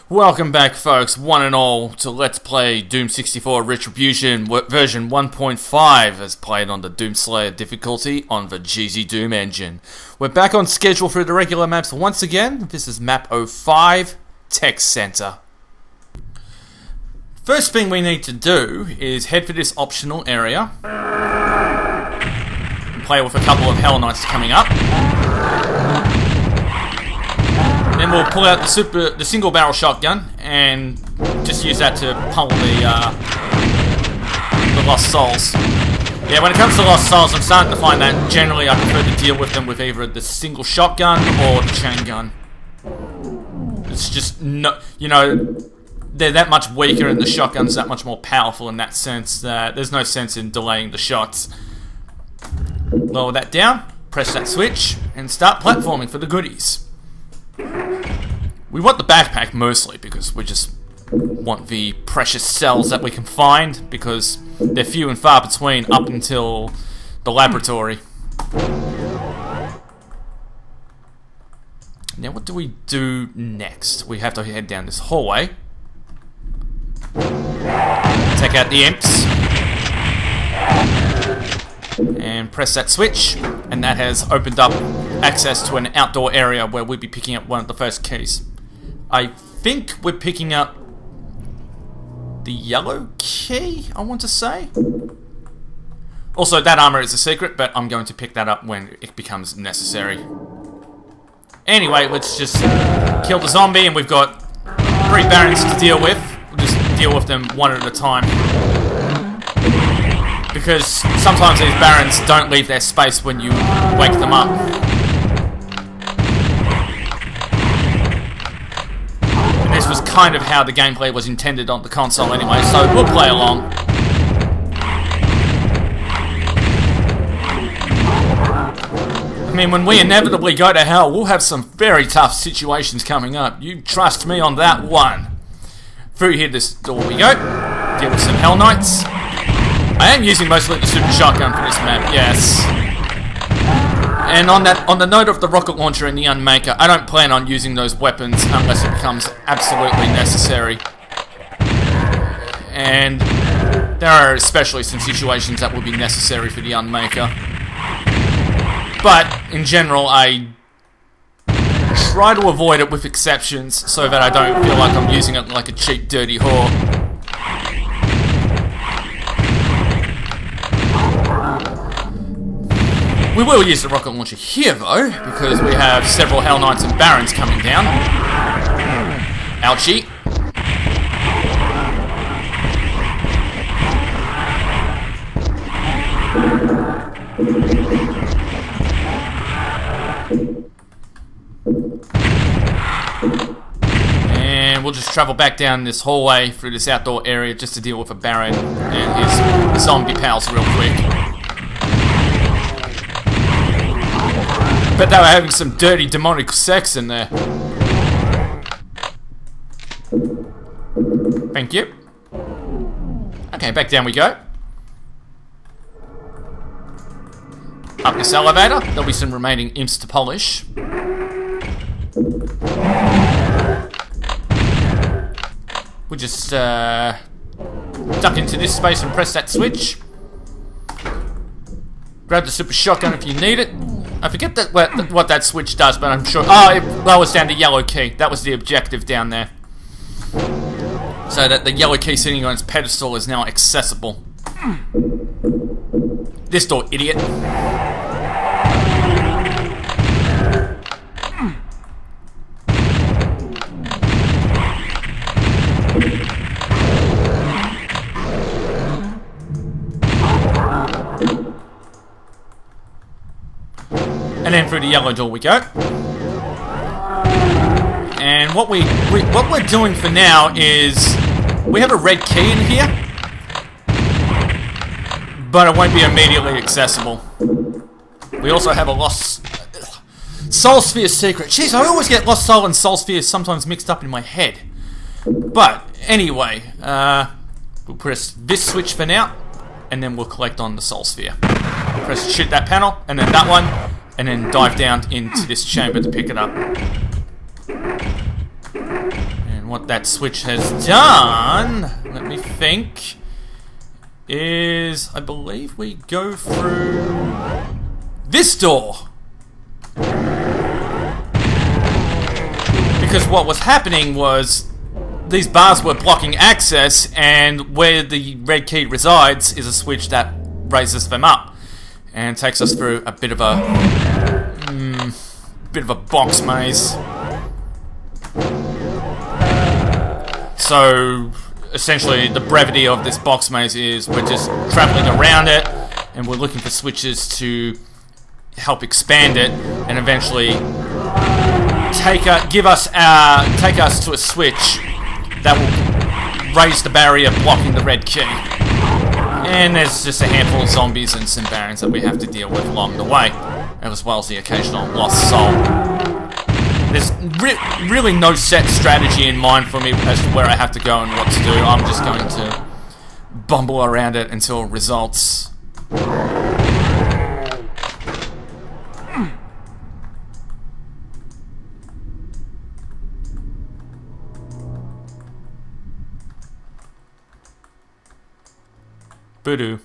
Welcome back, folks, one and all, to Let's Play Doom 64 Retribution version 1.5 as played on the Doomslayer difficulty on the GZDoom engine. We're back on schedule for the regular maps once again. This is map 05, Tech Center. First thing we need to do is head for this optional area. Play with a couple of Hell Knights coming up. Then we'll pull out the single barrel shotgun and just use that to pummel the Lost Souls. Yeah, when it comes to Lost Souls, I'm starting to find that generally I prefer to deal with them with either the single shotgun or the chain gun. It's just no, they're that much weaker and the shotgun's that much more powerful in that sense that there's no sense in delaying the shots. Lower that down, press that switch, and start platforming for the goodies. We want the backpack mostly because we just want the precious cells that we can find because they're few and far between up until the laboratory. Now what do we do next? We have to head down this hallway. Take out the imps. And press that switch, and that has opened up access to an outdoor area where we'll be picking up one of the first keys. I think we're picking up the yellow key, I want to say. Also, that armor is a secret, but I'm going to pick that up when it becomes necessary. Anyway, let's just kill the zombie, and we've got 3 barons to deal with. We'll just deal with them one at a time. Because sometimes these barons don't leave their space when you wake them up. And this was kind of how the gameplay was intended on the console anyway, so we'll play along. I mean, when we inevitably go to hell, we'll have some very tough situations coming up. You trust me on that one. Through here, this door we go. Deal with some Hell Knights. I am using mostly the super shotgun for this map, yes. And on the note of the rocket launcher and the Unmaker, I don't plan on using those weapons unless it becomes absolutely necessary. And there are especially some situations that will be necessary for the Unmaker. But in general, I try to avoid it with exceptions so that I don't feel like I'm using it like a cheap, dirty whore. We will use the rocket launcher here though, because we have several Hell Knights and Barons coming down. Ouchie. And we'll just travel back down this hallway through this outdoor area just to deal with a Baron and his zombie pals real quick. Bet they were having some dirty demonic sex in there. Thank you. Okay, back down we go. Up this elevator. There'll be some remaining imps to polish. We'll just duck into this space and press that switch. Grab the super shotgun if you need it. I forget what that switch does, but I'm sure... Oh, it lowers down the yellow key. That was the objective down there. So that the yellow key sitting on its pedestal is now accessible. This door, idiot. And then through the yellow door we go. And what we're doing for now is we have a red key in here, but it won't be immediately accessible. We also have a Lost Soul Sphere secret. Jeez, I always get Lost Soul and Soul Sphere sometimes mixed up in my head. But anyway, we'll press this switch for now, and then we'll collect on the Soul Sphere. Press shoot that panel, and then that one. And then dive down into this chamber to pick it up. And what that switch has done, let me think, is I believe we go through this door. Because what was happening was these bars were blocking access, and where the red key resides is a switch that raises them up and takes us through a bit of a box maze. So essentially the brevity of this box maze is we're just traveling around it and we're looking for switches to help expand it and eventually take us to a switch that will raise the barrier blocking the red key. And there's just a handful of zombies and some barons that we have to deal with along the way, as well as the occasional lost soul. There's really no set strategy in mind for me as to where I have to go and what to do. I'm just going to bumble around it until results. Voodoo.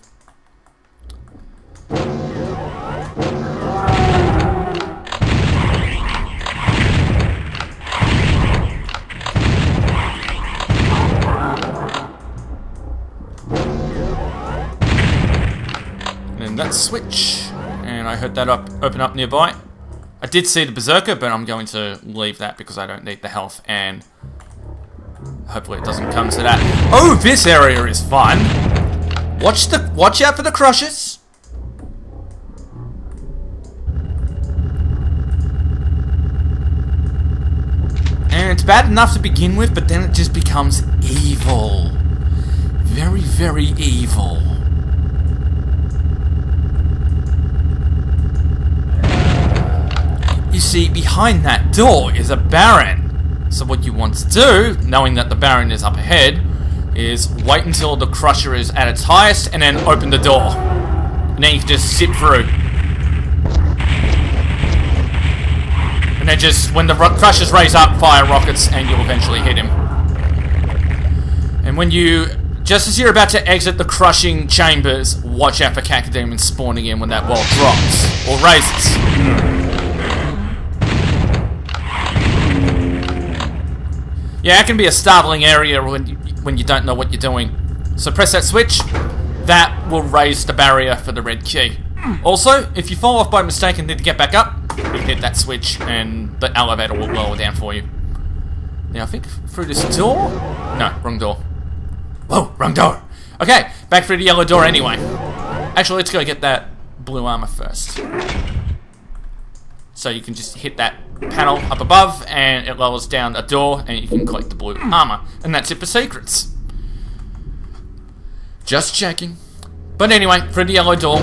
And that switch, and I heard that open up nearby. I did see the berserker, but I'm going to leave that because I don't need the health, and hopefully it doesn't come to that. Oh, this area is fun. Watch out for the crushers. And it's bad enough to begin with, but then it just becomes evil. Very, very evil. You see, behind that door is a baron. So what you want to do, knowing that the baron is up ahead, is wait until the crusher is at its highest and then open the door. And then you can just zip through. And then just, when the crushers raise up, fire rockets and you'll eventually hit him. And when you, just as you're about to exit the crushing chambers, watch out for cacodemons spawning in when that wall drops or raises. Yeah, it can be a startling area when you don't know what you're doing. So press that switch, that will raise the barrier for the red key. Also, if you fall off by mistake and need to get back up, you hit that switch and the elevator will lower down for you. Now I think through this door? No, wrong door. Whoa, wrong door. Okay, back through the yellow door anyway. Actually, let's go get that blue armor first. So you can just hit that panel up above and it lowers down a door and you can collect the blue armor. And that's it for secrets. Just checking. But anyway, through the yellow door.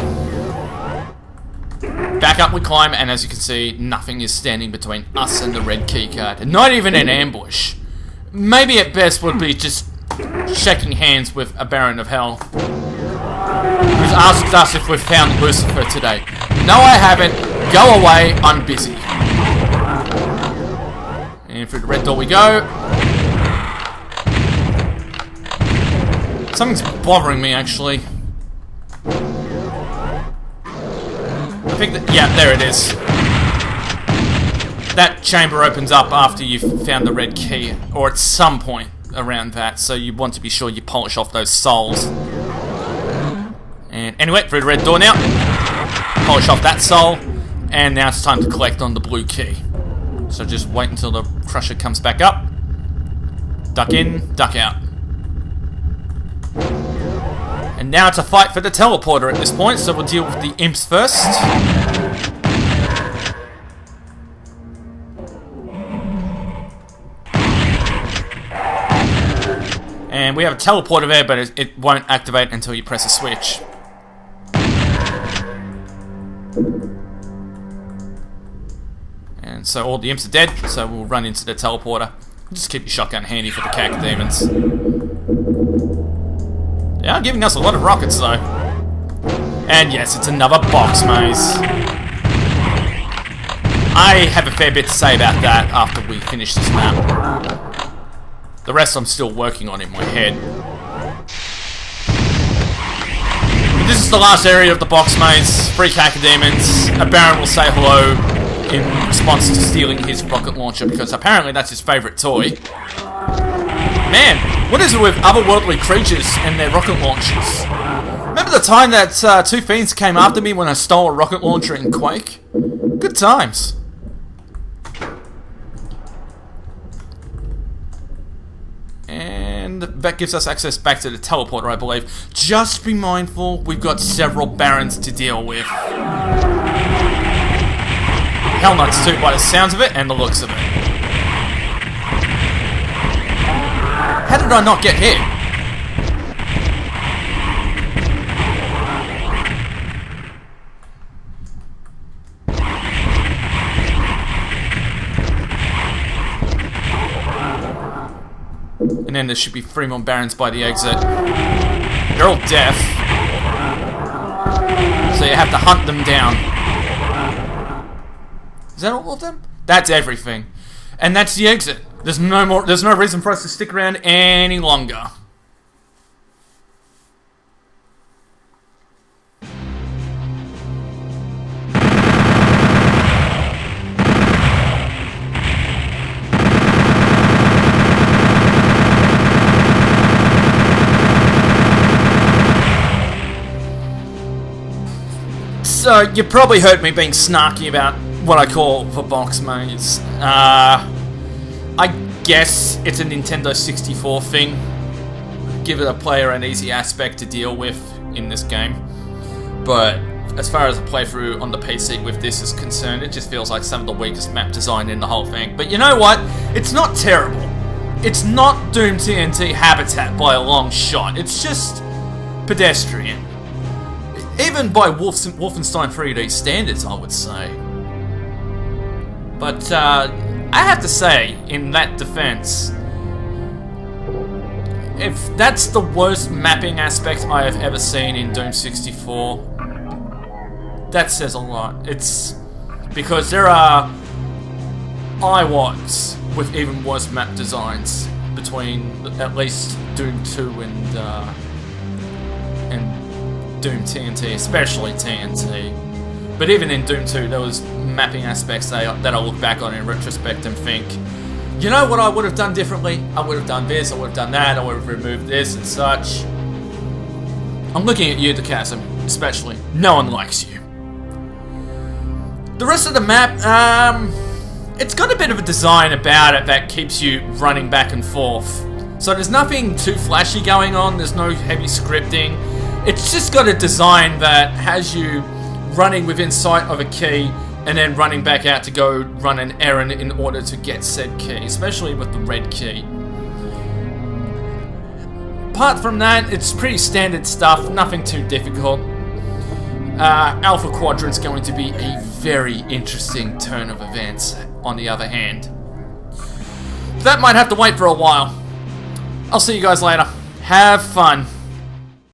Back up we climb, and as you can see, nothing is standing between us and the red keycard. Not even an ambush. Maybe at best would be just shaking hands with a Baron of Hell who's asked us if we've found Lucifer today. No, I haven't. Go away, I'm busy. And through the red door we go. Something's bothering me, actually. I think that, yeah, there it is. That chamber opens up after you've found the red key, or at some point around that, so you want to be sure you polish off those souls. And anyway, through the red door now. Polish off that soul, and now it's time to collect on the blue key. So just wait until the crusher comes back up. Duck in, duck out. And now it's a fight for the teleporter at this point, so we'll deal with the imps first. And we have a teleporter there, but it won't activate until you press a switch. And so all the imps are dead, so we'll run into the teleporter. Just keep your shotgun handy for the cacodemons. They are giving us a lot of rockets though. And yes, it's another box maze. I have a fair bit to say about that after we finish this map. The rest I'm still working on in my head. But this is the last area of the box maze. 3 cacodemons. A Baron will say hello in response to stealing his rocket launcher, because apparently that's his favourite toy. Man, what is it with otherworldly creatures and their rocket launchers? Remember the time that 2 fiends came after me when I stole a rocket launcher in Quake? Good times. And that gives us access back to the teleporter, I believe. Just be mindful, we've got several Barons to deal with. Hell Nuts too, by the sounds of it and the looks of it. How did I not get hit? And then there should be 3 more Barons by the exit. They're all deaf, so you have to hunt them down. Is that all of them? That's everything. And that's the exit. There's no reason for us to stick around any longer. So, you probably heard me being snarky about what I call the box maze. I guess it's a Nintendo 64 thing. Give it a player an easy aspect to deal with in this game. But as far as a playthrough on the PC with this is concerned, it just feels like some of the weakest map design in the whole thing. But you know what? It's not terrible. It's not Doom TNT Habitat by a long shot. It's just pedestrian. Even by Wolfenstein 3D standards, I would say. But I have to say, in that defense, if that's the worst mapping aspect I have ever seen in Doom 64, that says a lot. It's because there are IWADs with even worse map designs between at least Doom 2 and Doom TNT, especially TNT. But even in Doom 2, there was mapping aspects that I look back on in retrospect and think, you know what I would have done differently? I would have done this, I would have done that, I would have removed this and such. I'm looking at you, the Chasm, especially. No one likes you. The rest of the map, it's got a bit of a design about it that keeps you running back and forth. So there's nothing too flashy going on, there's no heavy scripting. It's just got a design that has you running within sight of a key and then running back out to go run an errand in order to get said key, especially with the red key. Apart from that, it's pretty standard stuff, nothing too difficult. Alpha Quadrant's going to be a very interesting turn of events, on the other hand. That might have to wait for a while. I'll see you guys later. Have fun.